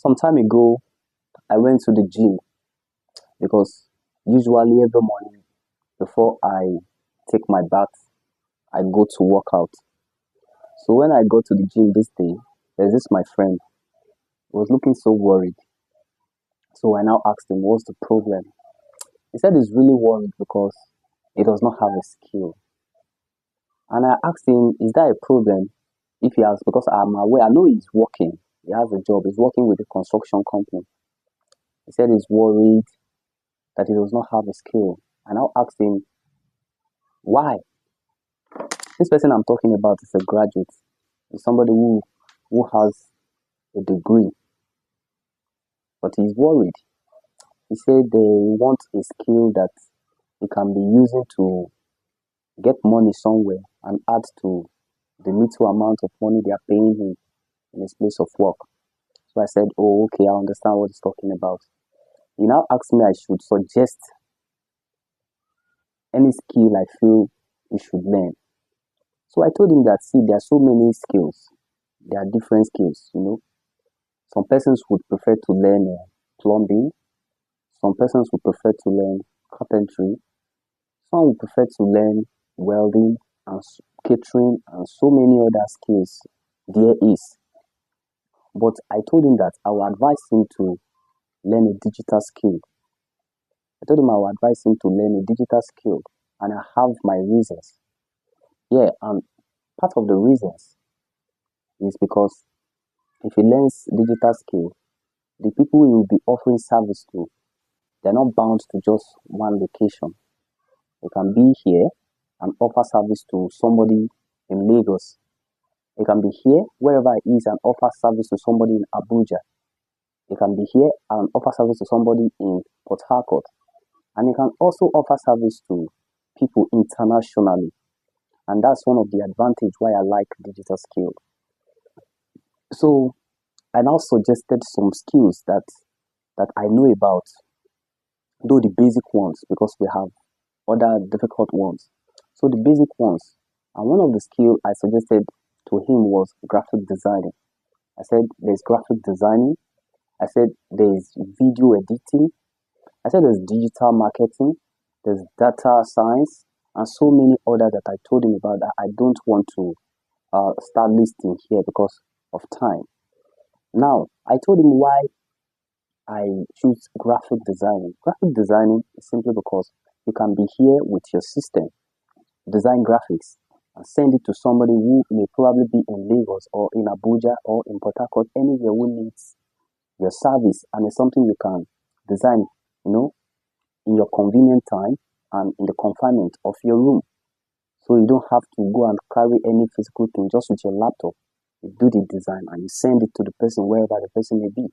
Some time ago, I went to the gym because usually every morning before I take my bath, I go to work out. So when I go to the gym this day, there's this my friend who was looking so worried. So I now asked him, what's the problem? He said he's really worried because he does not have a skill. And I asked him, is that a problem if he has, because I'm aware, I know he's working, he has a job, he's working with a construction company. He said he's worried that he does not have a skill. And I asked him, why? This person I'm talking about is a graduate. He's somebody who has a degree, but he's worried. He said they want a skill that he can be using to get money somewhere and add to the little amount of money they are paying him in his place of work. So I said, oh, okay, I understand what he's talking about. He now asked me I should suggest any skill I feel he should learn. So I told him that, see, there are so many skills. There are different skills. Some persons would prefer to learn plumbing. Some persons would prefer to learn carpentry. Some would prefer to learn welding and catering and so many other skills there is. But I told him that I would advise him to learn a digital skill. I told him I would advise him to learn a digital skill, and I have my reasons. Yeah, and part of the reasons is because if he learns digital skill, the people he will be offering service to, they're not bound to just one location. They can be here and offer service to somebody in Lagos. They can be here wherever he is and offer service to somebody in Abuja. They can be here and offer service to somebody in Port Harcourt. And they can also offer service to people internationally. And that's one of the advantage why I like digital skill. So I now suggested some skills that I know about, though the basic ones, because we have other difficult ones. So the basic ones, and one of the skill I suggested to him was graphic designing. I said there's graphic designing. I said there's video editing. I said there's digital marketing. There's data science and so many other that I told him about that I don't want to start listing here because of time. Now, I told him why I choose graphic designing. Graphic designing is simply because you can be here with your system, design graphics, and send it to somebody who may probably be in Lagos or in Abuja or in Port Harcourt, anywhere who needs your service, and it's something you can design, in your convenient time and in the confinement of your room. So you don't have to go and carry any physical thing, just with your laptop. You do the design and you send it to the person wherever the person may be.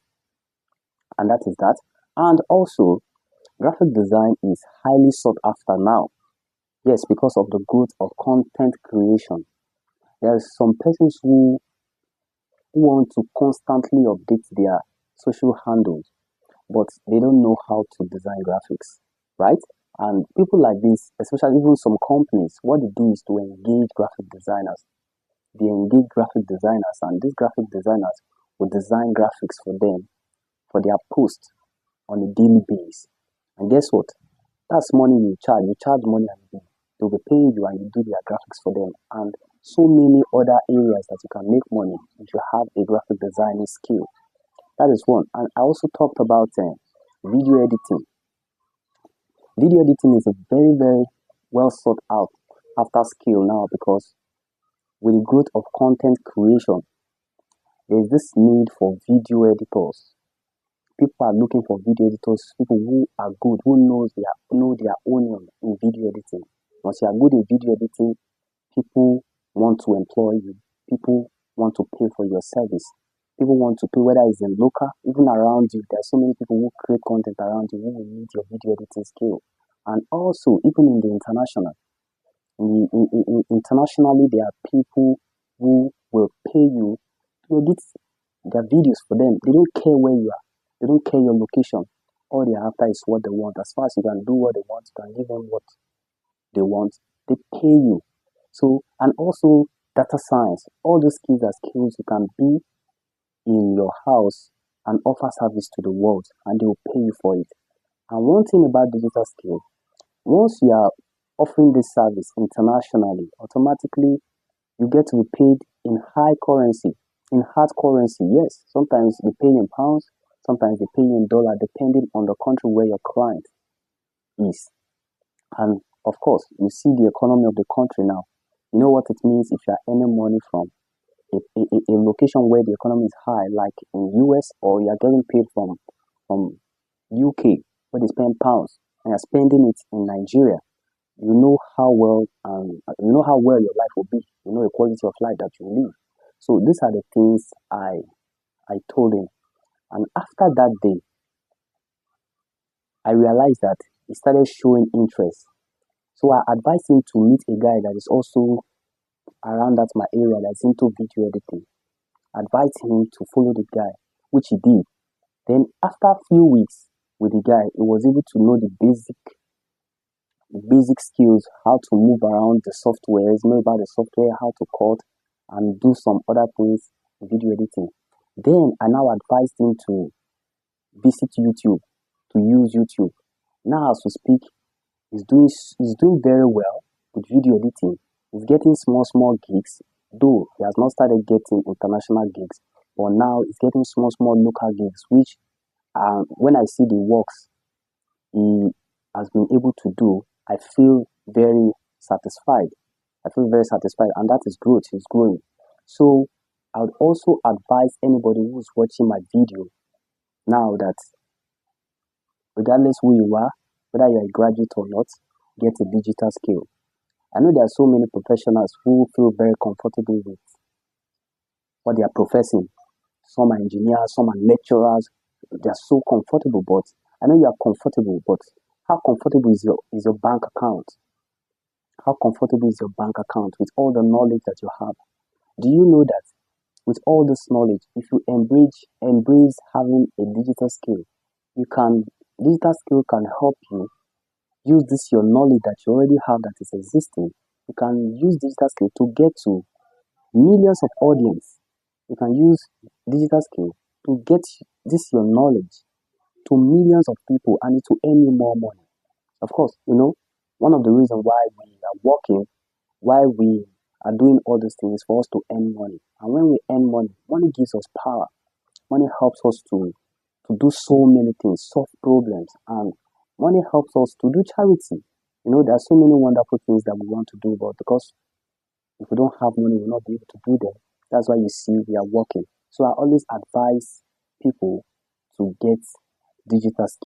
And that is that. And also, graphic design is highly sought after now. Yes, because of the growth of content creation. There are some persons who want to constantly update their social handles, but they don't know how to design graphics, right? And people like this, especially even some companies, what they do is to engage graphic designers. They engage graphic designers, and these graphic designers will design graphics for them for their post on a daily basis. And guess what? That's money you charge. You charge money and they'll be paying you and you do their graphics for them. And so many other areas that you can make money if you have a graphic designing skill. That is one. And I also talked about video editing. Video editing is a very, very well sought out after skill now because with the growth of content creation, there is this need for video editors. People are looking for video editors, people who are good, who know their onion in video editing. Once you are good in video editing, people want to employ you. People want to pay for your service. People want to pay, whether it's in local, even around you. There are so many people who create content around you who will need your video editing skill. And also, even in the international, internationally, there are people who will pay you to edit their videos for them. They don't care where you are. They don't care your location. All they are after is what they want. As far as you can do what they want, you can give them what they want. They pay you. So, and also data science. All those skills are skills you can be in your house and offer service to the world, and they will pay you for it. And one thing about digital skill, once you are offering this service internationally, automatically you get to be paid in high currency, in hard currency. Yes, sometimes they pay in pounds, sometimes they pay in dollar, depending on the country where your client is. And of course, you see the economy of the country now. You know what it means if you are earning money from a location where the economy is high, like in US, or you are getting paid from UK, where they spend pounds, and you're spending it in Nigeria. You know how well your life will be. You know the quality of life that you live. So these are the things I told him. And after that day, I realized that he started showing interest. So I advised him to meet a guy that is also around that my area that's into video editing. Advised him to follow the guy, which he did. Then after a few weeks with the guy, he was able to know the basic skills, how to move around the softwares, know about the software, how to cut, and do some other things in video editing. Then I now advised him to visit YouTube, to use YouTube. Now as we speak, he's doing very well with video editing. He's getting small gigs, though he has not started getting international gigs, but now he's getting small local gigs, which when I see the works he has been able to do, I feel very satisfied. I feel very satisfied, and that is growth. He's growing. So I would also advise anybody who's watching my video now that regardless who you are, whether you're a graduate or not, get a digital skill. I know there are so many professionals who feel very comfortable with what they are professing. Some are engineers, some are lecturers. They are so comfortable, but I know you are comfortable, but how comfortable is your bank account? How comfortable is your bank account with all the knowledge that you have? Do you know that with all this knowledge, if you embrace having a digital skill, you can digital skill can help you use this your knowledge that you already have that is existing. You can use digital skill to get to millions of audience. You can use digital skill to get this your knowledge to millions of people, and it will earn you more money. Of course, one of the reasons why we are working, why we are doing all these things is for us to earn money. And when we earn money, money gives us power. Money helps us to do so many things, solve problems, and money helps us to do charity. There are so many wonderful things that we want to do, but because if we don't have money, we'll not be able to do them. That's why you see we are working. So I always advise people to get digital skills.